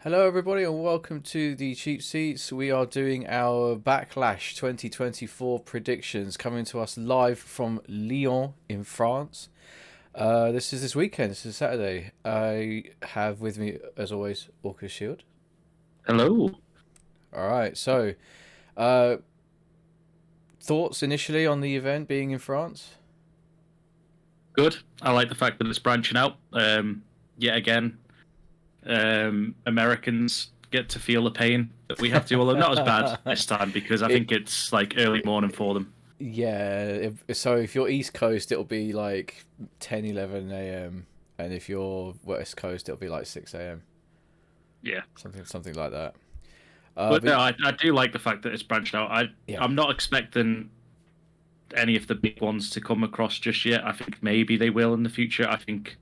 Hello, everybody, and welcome to the Cheap Seats. We are doing our Backlash 2024 predictions coming to us live from Lyon in France. This is this weekend, this is Saturday. I have with me, as always, Orcus Shield. Hello. All right, so uh, thoughts initially on the event being in France? Good. I like the fact that it's branching out. Yet again, Americans get to feel the pain that we have to, although not as bad this time because I It, think it's like early morning for them. yeah, so if you're East Coast, it'll be like 10, 11 a.m., and if you're West Coast, it'll be like 6 a.m. Yeah. Something like that. But But no, I do like the fact that it's branched out. yeah, I'm not expecting any of the big ones to come across just yet. I think maybe they will in the future. I think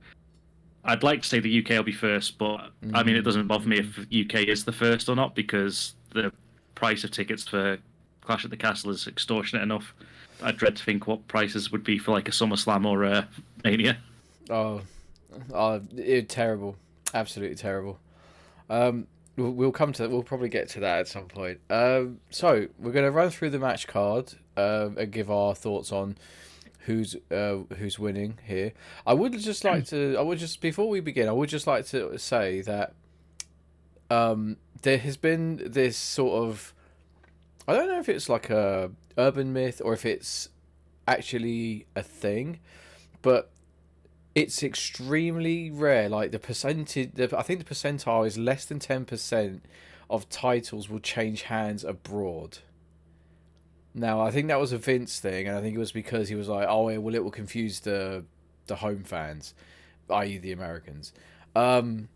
I'd like to say the UK will be first, but I mean, it doesn't bother me if UK is the first or not because the price of tickets for Clash at the Castle is extortionate enough. I dread to think what prices would be for like a SummerSlam or a Mania. oh, terrible, absolutely terrible. We'll come to that. We'll probably get to that at some point. So we're going to run through the match card and give our thoughts on who's winning here. I would just like to. I would just before we begin. I would just like to say that there has been this sort of. I don't know if it's like a urban myth or if it's actually a thing, but it's extremely rare. Like the percentage, I think the percentile is less than 10% of titles will change hands abroad. Now, I think that was a Vince thing, and I think it was because he was like, "Oh, well, it will confuse the home fans, i.e., the Americans." Um,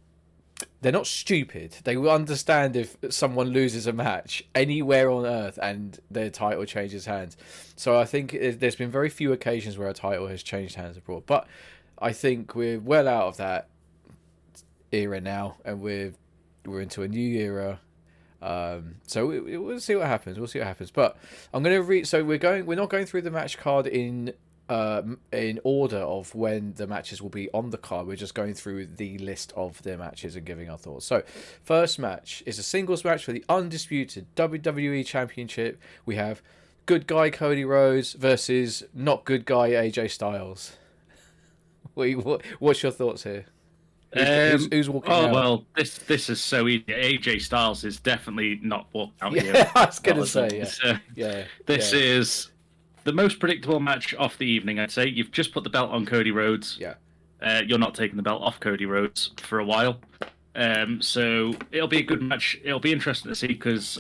they're not stupid. They will understand if someone loses a match anywhere on Earth and their title changes hands. So I think there's been very few occasions where a title has changed hands abroad. But I think we're well out of that era now, and we're into a new era. So we'll see what happens. We'll see what happens. But I'm going to read. So we're going. We're not going through the match card in order of when the matches will be on the card. We're just going through the list of their matches and giving our thoughts. So, first match is a singles match for the undisputed WWE Championship. We have good guy Cody Rhodes versus not good guy AJ Styles. What's your thoughts here? Who's walking Oh out? well, this is so easy. AJ Styles is definitely not walking out here. Yeah, I was Not gonna at all. say yeah, yeah, This yeah, is the most predictable match of the evening. I'd say you've just put the belt on Cody Rhodes. yeah. You're not taking the belt off Cody Rhodes for a while. So it'll be a good match. It'll be interesting to see because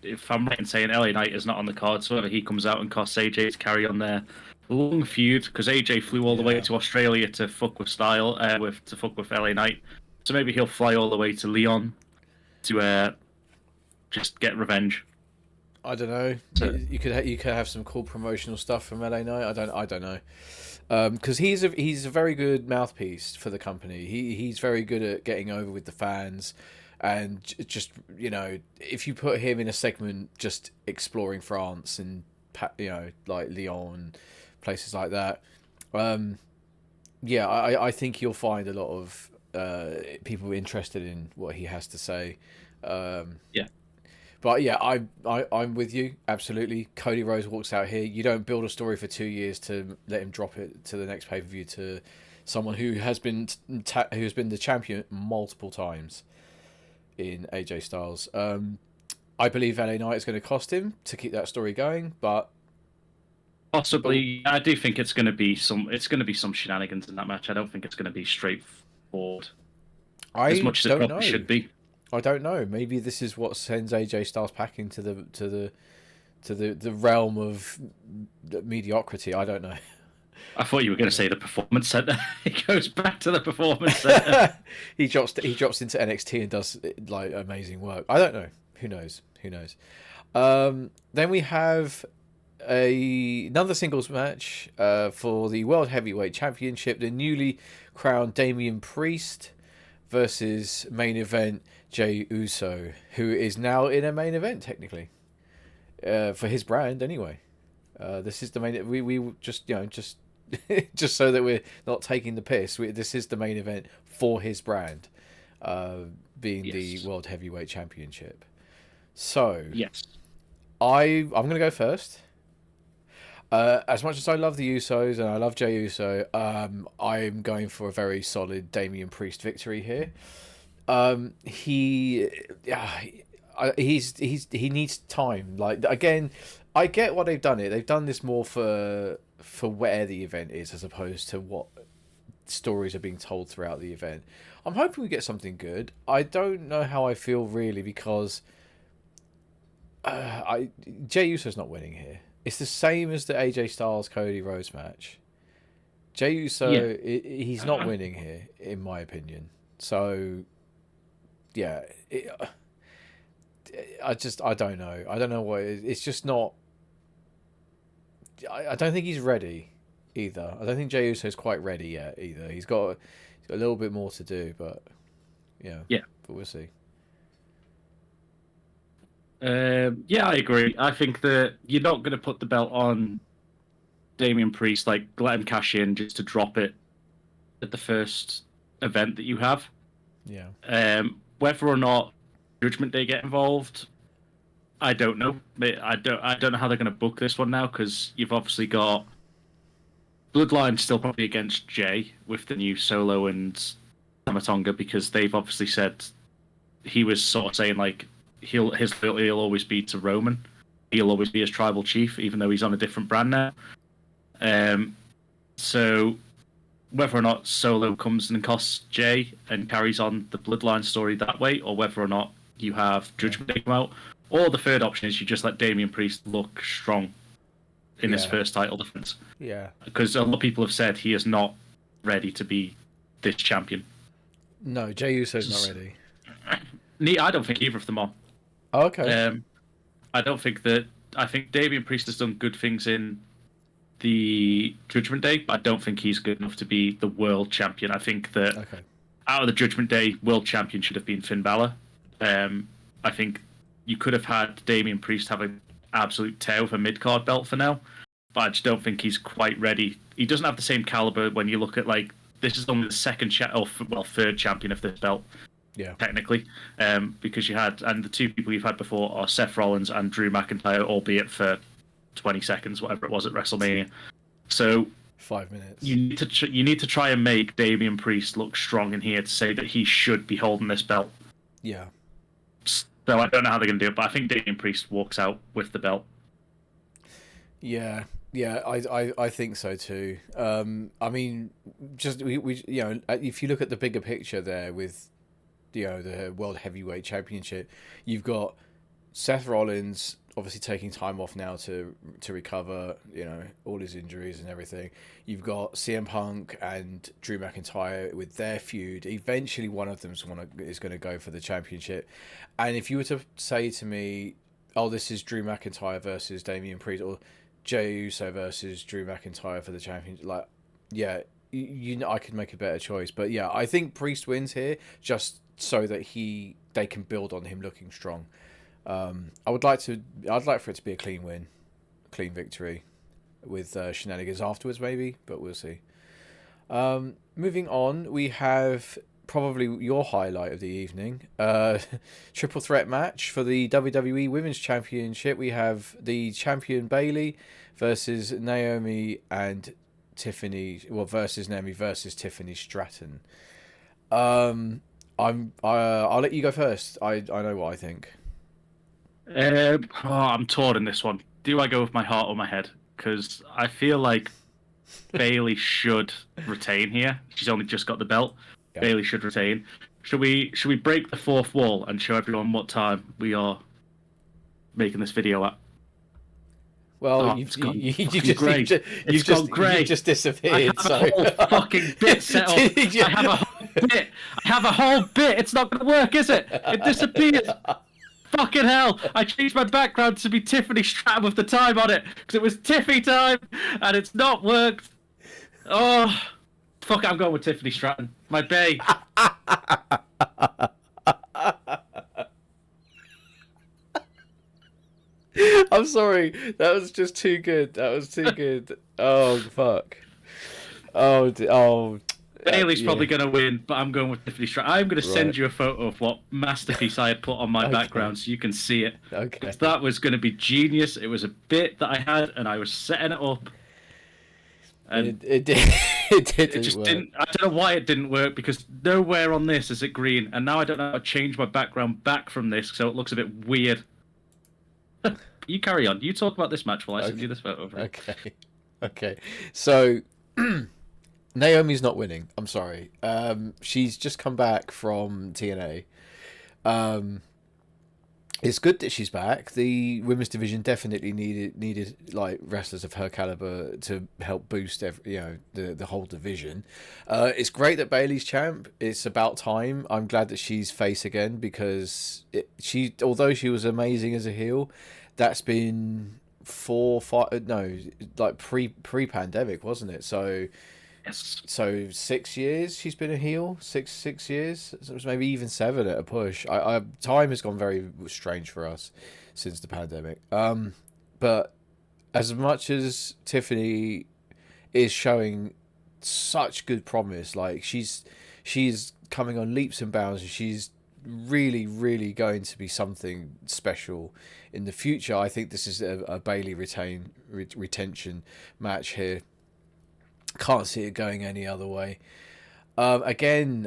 if I'm right in saying LA Knight is not on the card, so whether he comes out and costs AJ to carry on their long feud because AJ flew all the way Yeah. to Australia to fuck with Style, to fuck with LA Knight. So maybe he'll fly all the way to Leon to just get revenge. I don't know. So You could have some cool promotional stuff from LA Knight. I don't know. Because he's a very good mouthpiece for the company. He's very good at getting over with the fans, and just if you put him in a segment just exploring France and like Lyon, places like that, yeah, I think you'll find a lot of people interested in what he has to say. Um, yeah, but yeah, I'm with you absolutely. Cody Rhodes walks out here. You don't build a story for 2 years to let him drop it to the next pay per view to someone who has been who's been the champion multiple times in AJ Styles. I believe LA Knight is going to cost him to keep that story going, but possibly. I do think it's going to be some. It's going to be some shenanigans in that match. I don't think it's going to be straightforward as I much as it don't probably know. should be. I don't know. Maybe this is what sends AJ Styles packing to the realm of mediocrity. I don't know. I thought you were going to say the performance center. He goes back to the performance center. He drops into NXT and does like amazing work. I don't know. Who knows? Who knows? Then we have another singles match for the World Heavyweight Championship. The newly crowned Damian Priest versus main event Jey Uso, who is now in a main event technically for his brand anyway. This is the main. We just just so that we're not taking the piss. This is the main event for his brand. uh, being the Yes. World Heavyweight Championship. So Yes. I'm gonna go first. As much as I love the Usos and I love Jey Uso, I'm going for a very solid Damian Priest victory here. He, yeah, he needs time. Like again, I get why they've done it. They've done this more for where the event is as opposed to what stories are being told throughout the event. I'm hoping we get something good. I don't know how I feel really because I Jey Uso's not winning here. It's the same as the AJ Styles Cody Rhodes match. Jey Yeah. Uso, he's not winning here, in my opinion. So, yeah, I don't know. I don't know what it is. It's just not. I don't think he's ready either. I don't think Jey Uso's quite ready yet either. He's got a little bit more to do, but yeah, Yeah. but we'll see. Yeah, I agree. I think that you're not going to put the belt on Damian Priest, like let him cash in just to drop it at the first event that you have. Yeah, Whether or not Judgment Day get involved, I don't know. I don't know how they're going to book this one now because you've obviously got Bloodline still probably against Jay with the new Solo and Tamatonga because they've obviously said he was sort of saying like his loyalty will always be to Roman. He'll always be his tribal chief, even though he's on a different brand now. So whether or not Solo comes and costs Jay and carries on the Bloodline story that way, or whether or not you have Judgment Day come out, or the third option is you just let Damian Priest look strong in his Yeah. first title defense. yeah. Because a lot of people have said he is not ready to be this champion. No, Jey Uso's not ready. I don't think either of them are. Oh, okay. I don't think that. I think Damian Priest has done good things in the Judgment Day, but I don't think he's good enough to be the world champion. I think that Okay. out of the Judgment Day, world champion should have been Finn Balor. I think you could have had Damian Priest have an absolute tear with a mid card belt for now, but I just don't think he's quite ready. He doesn't have the same caliber when you look at like this is only the third champion of this belt. Yeah. Technically, because you had, and the two people you've had before are Seth Rollins and Drew McIntyre, albeit for 20 seconds, whatever it was at WrestleMania. So 5 minutes. you need to try and make Damian Priest look strong in here to say that he should be holding this belt. Yeah. So I don't know how they're going to do it, but I think Damian Priest walks out with the belt. Yeah. Yeah, I think so too. I mean, just we you know, if you look at the bigger picture there with the World Heavyweight Championship, you've got Seth Rollins obviously taking time off now to recover, all his injuries and everything. You've got CM Punk and Drew McIntyre with their feud. Eventually, one of them is going to go for the championship. And if you were to say to me, "Oh, this is Drew McIntyre versus Damian Priest," or Jey Uso versus Drew McIntyre for the championship, like, yeah, I could make a better choice. But yeah, I think Priest wins here just so that they can build on him looking strong. I'd like for it to be a clean win, clean victory, with shenanigans afterwards maybe, but we'll see. Moving on, we have probably your highlight of the evening, triple threat match for the WWE Women's Championship. We have the champion Bayley versus Naomi and Tiffany. Well, versus Naomi versus Tiffany Stratton. I'll let you go first. I know what I think. I'm torn in this one. Do I go with my heart or my head? Because I feel like Bayley should retain here. She's only just got the belt. Yeah. Bayley should retain. Should we break the fourth wall and show everyone what time we are making this video at? Well, you've just disappeared. I have a whole fucking bit set up. I have a whole bit. It's not going to work, is it? It disappeared. Fucking hell! I changed my background to be Tiffany Stratton with the time on it because it was Tiffy time, and it's not worked. Oh, fuck! I'm going with Tiffany Stratton. My bae. I'm sorry. That was just too good. That was too good. Oh fuck. Oh. Bailey's yeah. probably going to win, but I'm going with Tiffany Stratton. I'm going to send Right. you a photo of what masterpiece I had put on my Okay. background so you can see it. Okay. 'Cause that was going to be genius. It was a bit that I had, and I was setting it up. And It did. It didn't it just work. didn't. I don't know why it didn't work because nowhere on this is it green, and now I don't know how to change my background back from this, so it looks a bit weird. You carry on. You talk about this match while I send you this photo. Okay. Okay. So Naomi's not winning. I'm sorry. She's just come back from TNA. It's good that she's back. The women's division definitely needed like wrestlers of her caliber to help boost the whole division. It's great that Bayley's champ. It's about time. I'm glad that she's face again because although she was amazing as a heel, that's been pre-pandemic, wasn't it? So Yes. so 6 years she's been a heel. Six years. So it was maybe even 7 at a push. Time has gone very strange for us since the pandemic. But as much as Tiffany is showing such good promise, like she's coming on leaps and bounds, and she's really going to be something special in the future. I think this is a Bayley retention match here. Can't see it going any other way. Again,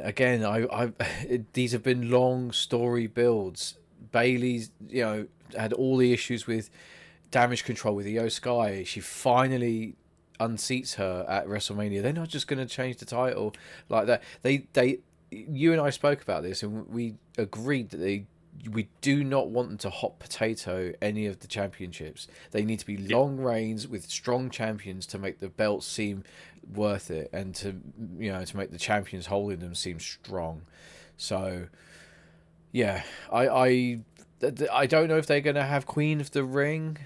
these have been long story builds. Bayley's, had all the issues with damage control with Io Sky. She finally unseats her at WrestleMania. They're not just going to change the title like that. You and I spoke about this, and we agreed that we do not want them to hot potato any of the championships. They need to be long reigns with strong champions to make the belts seem worth it, and to make the champions holding them seem strong. So yeah, I don't know if they're going to have Queen of the Ring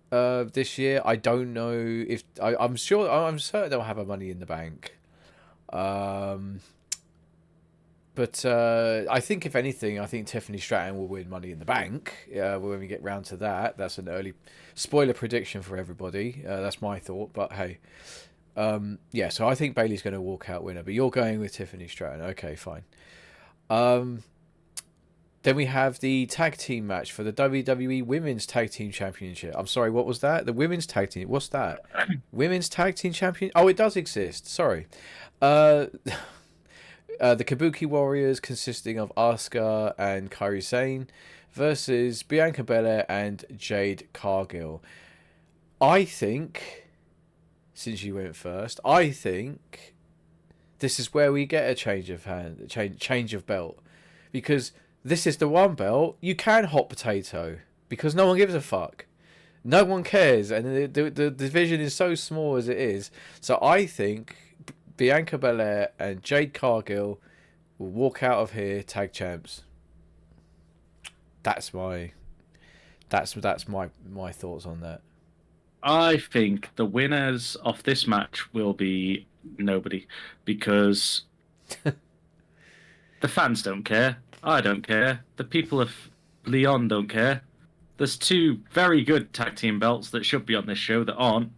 this year. I don't know if I'm certain they'll have a Money in the Bank. But I think, if anything, I think Tiffany Stratton will win Money in the Bank when we get round to that. That's an early spoiler prediction for everybody. That's my thought. But hey, so I think Bayley's going to walk out winner. But you're going with Tiffany Stratton. Okay, fine. Then we have the tag team match for the WWE Women's Tag Team Championship. I'm sorry, what was that? The Women's Tag Team. What's that? Women's Tag Team Champion? Oh, it does exist. Sorry. The Kabuki Warriors, consisting of Asuka and Kairi Sane, versus Bianca Belair and Jade Cargill. I think, since you went first, I think this is where we get a change of belt, because this is the one belt you can hot potato because no one gives a fuck. No one cares, and the division is so small as it is. So I think Bianca Belair and Jade Cargill will walk out of here tag champs. That's my thoughts on that. I think the winners of this match will be nobody, because the fans don't care. I don't care. The people of Leon don't care. There's 2 very good tag team belts that should be on this show that aren't.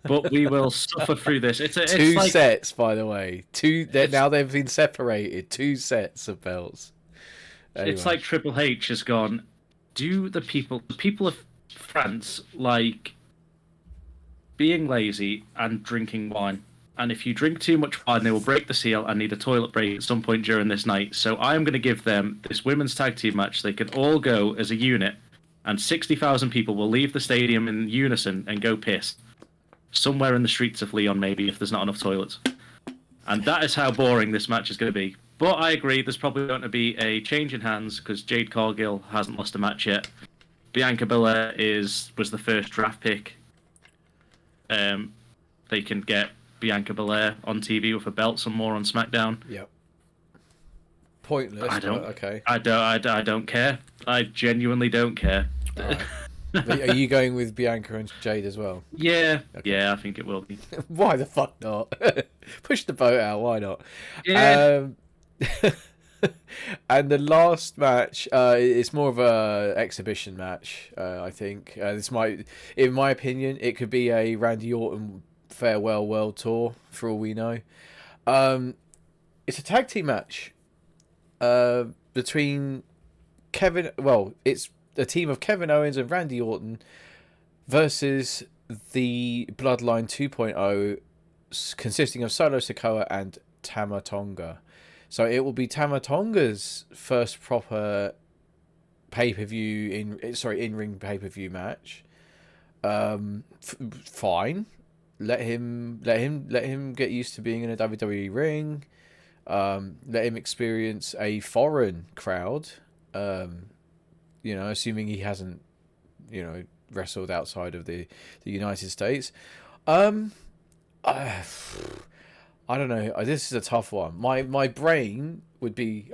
But we will suffer through this. It's 2 like, sets, by the way. Now they've been separated. 2 sets of belts. Anyway. It's like Triple H has gone. Do the people of France like being lazy and drinking wine? And if you drink too much wine, they will break the seal and need a toilet break at some point during this night. So I am going to give them this women's tag team match. They can all go as a unit, and 60,000 people will leave the stadium in unison and go piss somewhere in the streets of Leon, maybe, if there's not enough toilets. And that is how boring this match is going to be. But I agree, there's probably going to be a change in hands because Jade Cargill hasn't lost a match yet. Bianca Belair was the first draft pick. They can get Bianca Belair on TV with a belt some more on SmackDown. Yep. Pointless. Okay. I don't care. I genuinely don't care. Right. Are you going with Bianca and Jade as well? Yeah. Okay. Yeah, I think it will be. Why the fuck not? Push the boat out. Why not? Yeah. And the last match, it's more of a exhibition match. I think in my opinion, it could be a Randy Orton farewell world tour for all we know. It's a tag team match between Kevin. Well, it's a team of Kevin Owens and Randy Orton versus the Bloodline 2.0, consisting of Solo Sikoa and Tama Tonga. So it will be Tama Tonga's first proper in ring pay per view match. Fine. Let him get used to being in a WWE ring. Let him experience a foreign crowd. Assuming he hasn't, wrestled outside of the United States. I don't know. This is a tough one. My brain would be,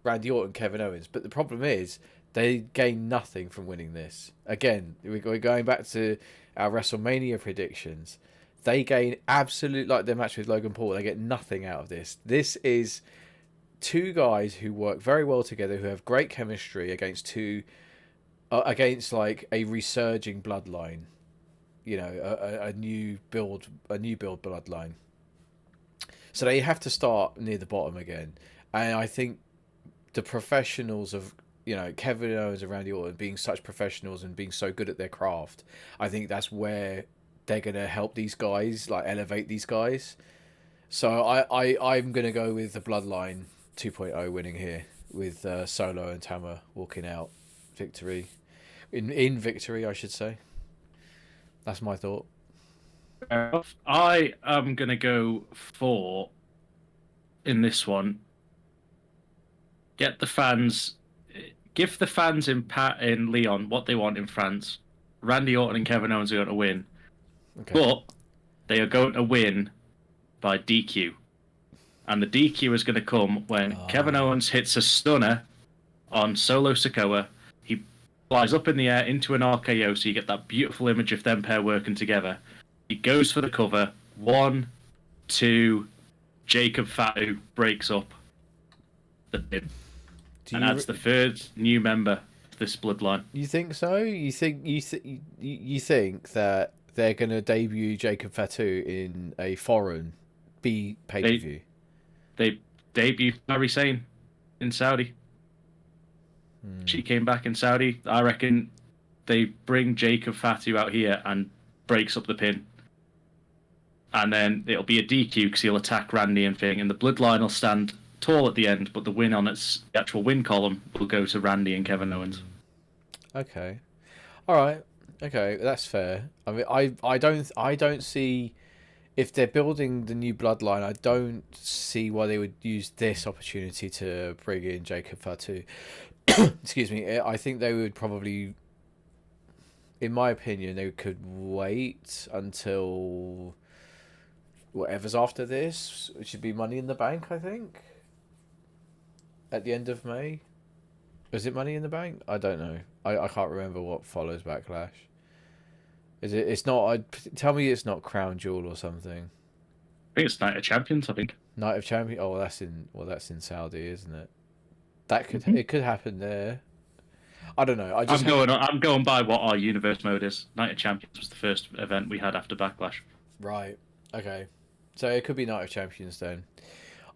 Randy Orton, Kevin Owens, but the problem is they gain nothing from winning this. Again, we're going back to our WrestleMania predictions. They gain like their match with Logan Paul. They get nothing out of this. This is two guys who work very well together, who have great chemistry against like a resurging bloodline. A new build bloodline. So they have to start near the bottom again, and I think the professionals of Kevin Owens and Randy Orton being such professionals and being so good at their craft, I think that's where they're gonna help these guys, like elevate these guys. So I'm gonna go with the Bloodline 2.0 winning here with Solo and Tama walking out victory in victory, I should say. That's my thought. I am gonna go for in this one. Give the fans in Leon what they want in France. Randy Orton and Kevin Owens are going to win, but they are going to win by DQ, and the DQ is going to come when Kevin Owens hits a stunner on Solo Sikoa. He flies up in the air into an RKO, so you get that beautiful image of them pair working together. He goes for the cover. 1, 2, Jacob Fatu breaks up the pin. And adds the third new member to this bloodline. You think so? You think that they're going to debut Jacob Fatu in a foreign pay per view? They debuted Mary Sane in Saudi. She came back in Saudi. I reckon they bring Jacob Fatu out here and breaks up the pin. And then it'll be a DQ because he'll attack Randy and thing, and the bloodline will stand tall at the end, but the win on the actual win column will go to Randy and Kevin Owens. Okay, all right, okay, that's fair. I mean, I don't see, if they're building the new bloodline, I don't see why they would use this opportunity to bring in Jacob Fatu. Excuse me. I think they would probably, in my opinion, they could wait until whatever's after this, which should be Money in the Bank, I think. At the end of May. Is it Money in the Bank? I don't know. I can't remember what follows Backlash. Is it? It's not. Tell me it's not Crown Jewel or something. I think it's Night of Champions. I think Night of Champions. Oh, that's in Saudi, isn't it? That could it could happen there. I don't know. I'm going by what our universe mode is. Night of Champions was the first event we had after Backlash. Right. Okay. So it could be Night of Champions then.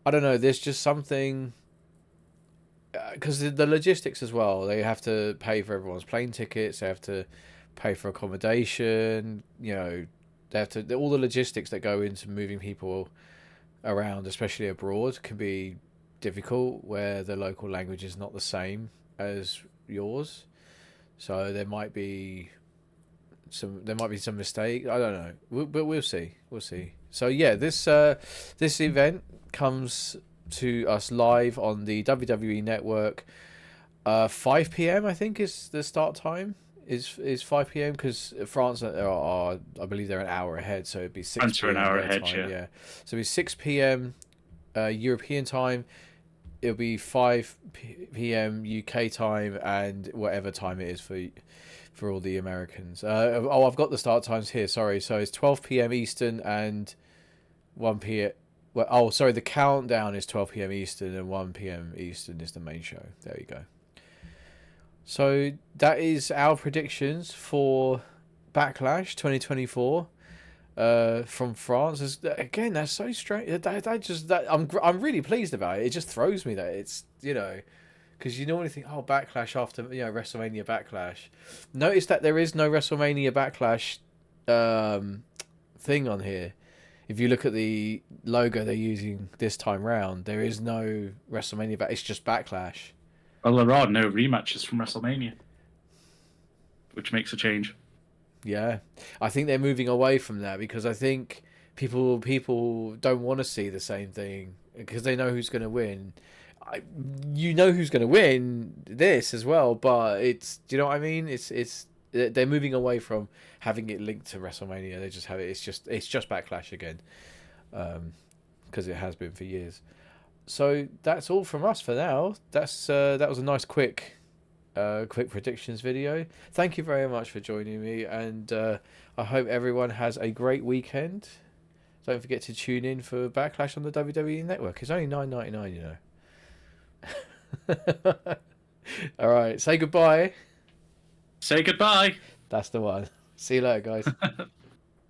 I don't know. There's just something. Because the logistics as well, they have to pay for everyone's plane tickets, they have to pay for accommodation, they have to, all the logistics that go into moving people around, especially abroad, can be difficult where the local language is not the same as yours. So there might be some mistake. I don't know, but we'll see. So yeah, this event comes to us live on the WWE Network. 5 p.m. I think is the start time. Is 5 p.m. because France are I believe they're an hour ahead, so it'd be 6 France p.m. an hour ahead, time, yeah. So it'd be 6 p.m. European time. It'll be 5 p.m. UK time, and whatever time it is for all the Americans. I've got the start times here. Sorry, so it's 12 p.m. Eastern and 1 p.m. Well, sorry, the countdown is 12 p.m. Eastern and 1 p.m. Eastern is the main show. There you go. So that is our predictions for Backlash 2024. from France. Again, that's so strange. I'm really pleased about it. It just throws me that it's, because you normally think, oh, Backlash after, WrestleMania Backlash. Notice that there is no WrestleMania Backlash thing on here. If you look at the logo they're using this time round, there is no WrestleMania It's just Backlash. Well, there are no rematches from WrestleMania, which makes a change. Yeah, I think they're moving away from that because I think people don't want to see the same thing because they know who's going to win. You know who's going to win this as well, but do you know what I mean? It's they're moving away from having it linked to WrestleMania. They just have it. It's just Backlash again, because it has been for years. So that's all from us for now. That was a nice quick predictions video. Thank you very much for joining me, and I hope everyone has a great weekend. Don't forget to tune in for Backlash on the WWE Network. It's only $9.99, you know. All right, say goodbye. Say goodbye. That's the one. See you later, guys.